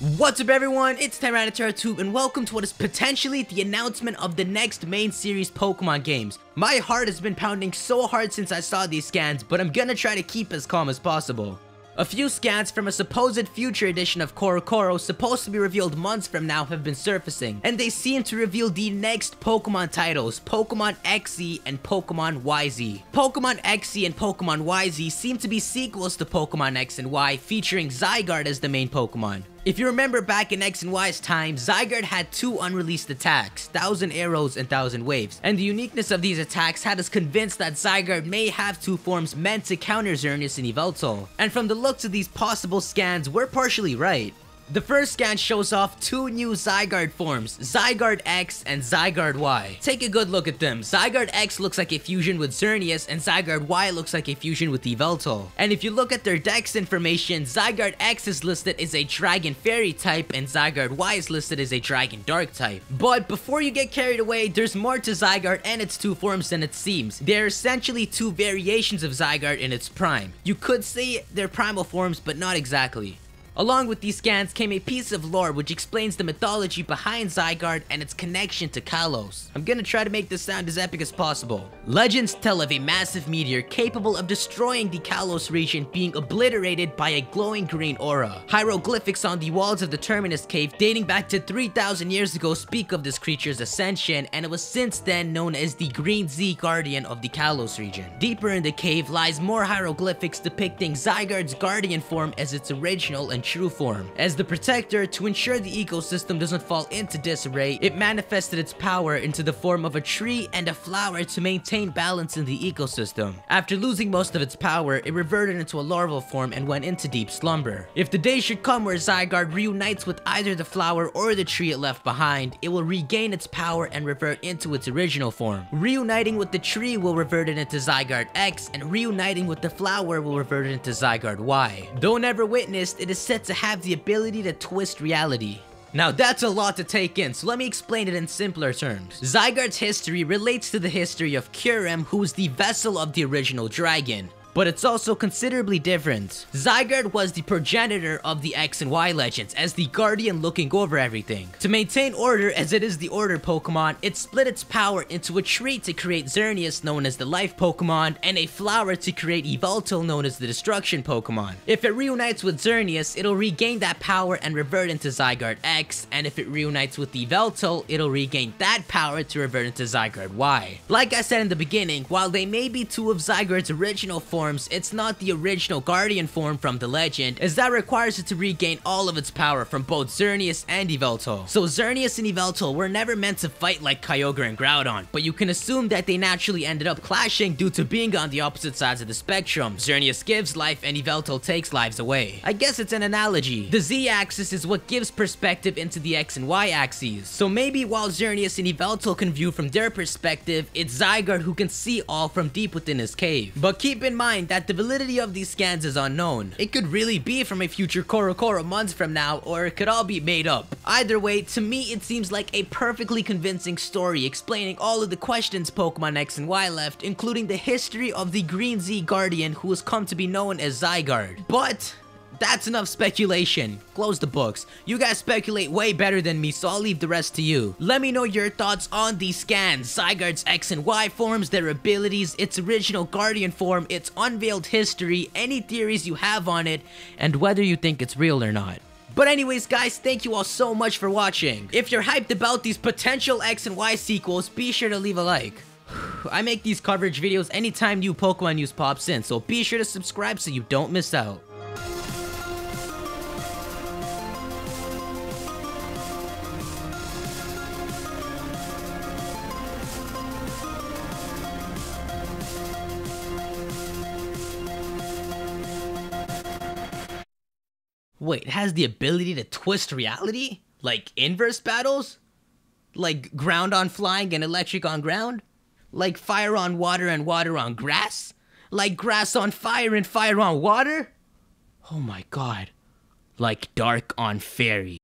What's up everyone, it's Tyranitar2 and welcome to what is potentially the announcement of the next main series Pokemon games. My heart has been pounding so hard since I saw these scans, but I'm gonna try to keep as calm as possible. A few scans from a supposed future edition of Korokoro supposed to be revealed months from now have been surfacing, and they seem to reveal the next Pokemon titles, Pokemon XZ and Pokemon YZ. Pokemon XZ and Pokemon YZ seem to be sequels to Pokemon X and Y, featuring ZYGARDE as the main Pokemon. If you remember back in X and Y's time, ZYGARDE had two unreleased attacks, 1000 Arrows and 1000 Waves, and the uniqueness of these attacks had us convinced that ZYGARDE may have two forms meant to counter Xerneas and Yveltal. And from the looks of these possible scans, we're partially right. The first scan shows off two new ZYGARDE forms, ZYGARDE X and ZYGARDE Y. Take a good look at them. ZYGARDE X looks like a fusion with Xerneas and ZYGARDE Y looks like a fusion with Yveltal. And if you look at their dex information, ZYGARDE X is listed as a Dragon Fairy type and ZYGARDE Y is listed as a Dragon Dark type. But before you get carried away, there's more to ZYGARDE and its two forms than it seems. They're essentially two variations of ZYGARDE in its prime. You could say they're primal forms, but not exactly. Along with these scans came a piece of lore which explains the mythology behind ZYGARDE and its connection to Kalos. I'm gonna try to make this sound as epic as possible. Legends tell of a massive meteor capable of destroying the Kalos region being obliterated by a glowing green aura. Hieroglyphics on the walls of the Terminus Cave dating back to 3000 years ago speak of this creature's ascension, and it was since then known as the Green Z Guardian of the Kalos region. Deeper in the cave lies more hieroglyphics depicting ZYGARDE's guardian form as its original and true form. As the protector, to ensure the ecosystem doesn't fall into disarray, it manifested its power into the form of a tree and a flower to maintain balance in the ecosystem. After losing most of its power, it reverted into a larval form and went into deep slumber. If the day should come where ZYGARDE reunites with either the flower or the tree it left behind, it will regain its power and revert into its original form. Reuniting with the tree will revert it into ZYGARDE X, and reuniting with the flower will revert it into ZYGARDE Y. Though never witnessed, it is said to have the ability to twist reality. Now that's a lot to take in, so let me explain it in simpler terms. ZYGARDE's history relates to the history of Kyurem, who was the vessel of the original dragon. But it's also considerably different. ZYGARDE was the progenitor of the X and Y legends, as the guardian looking over everything. To maintain order, as it is the order Pokemon, it split its power into a tree to create Xerneas, known as the life Pokemon, and a flower to create Yveltal, known as the destruction Pokemon. If it reunites with Xerneas, it'll regain that power and revert into ZYGARDE X, and if it reunites with Yveltal, it'll regain that power to revert into ZYGARDE Y. Like I said in the beginning, while they may be two of ZYGARDE's original forms, it's not the original guardian form from the legend, as that requires it to regain all of its power from both Xerneas and Yveltal. So Xerneas and Yveltal were never meant to fight like Kyogre and Groudon, but you can assume that they naturally ended up clashing due to being on the opposite sides of the spectrum. Xerneas gives life and Yveltal takes lives away. I guess it's an analogy. The Z-axis is what gives perspective into the X and Y axes. So maybe while Xerneas and Yveltal can view from their perspective, it's ZYGARDE who can see all from deep within his cave. But keep in mind that the validity of these scans is unknown. It could really be from a future Korokoro months from now, or it could all be made up. Either way, to me it seems like a perfectly convincing story explaining all of the questions Pokemon X and Y left, including the history of the Green Z Guardian who has come to be known as ZYGARDE. But that's enough speculation. Close the books. You guys speculate way better than me, so I'll leave the rest to you. Let me know your thoughts on these scans, ZYGARDE's X and Y forms, their abilities, its original guardian form, its unveiled history, any theories you have on it, and whether you think it's real or not. But anyways guys, thank you all so much for watching. If you're hyped about these potential X and Y sequels, be sure to leave a like. I make these coverage videos anytime new Pokemon news pops in, so be sure to subscribe so you don't miss out. Wait, it has the ability to twist reality? Like inverse battles? Like ground on flying and electric on ground? Like fire on water and water on grass? Like grass on fire and fire on water? Oh my god. Like dark on fairy.